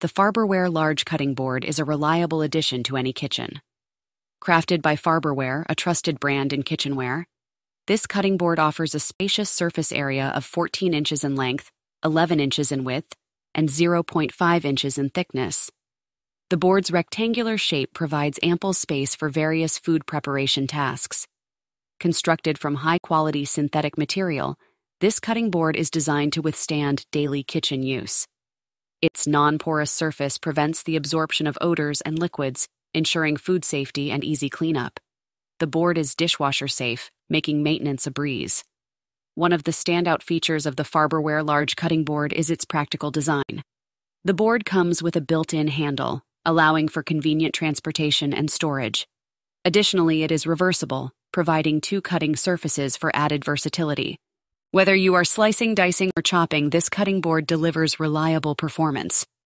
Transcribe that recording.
the Farberware large cutting board is a reliable addition to any kitchen. Crafted by Farberware, a trusted brand in kitchenware, this cutting board offers a spacious surface area of 14 inches in length, 11 inches in width, and 0.5 inches in thickness. The board's rectangular shape provides ample space for various food preparation tasks. Constructed from high-quality synthetic material, this cutting board is designed to withstand daily kitchen use. Its non-porous surface prevents the absorption of odors and liquids, ensuring food safety and easy cleanup. The board is dishwasher safe, making maintenance a breeze. One of the standout features of the Farberware large cutting board is its practical design. The board comes with a built-in handle, allowing for convenient transportation and storage. Additionally, it is reversible, providing two cutting surfaces for added versatility. Whether you are slicing, dicing, or chopping, this cutting board delivers reliable performance.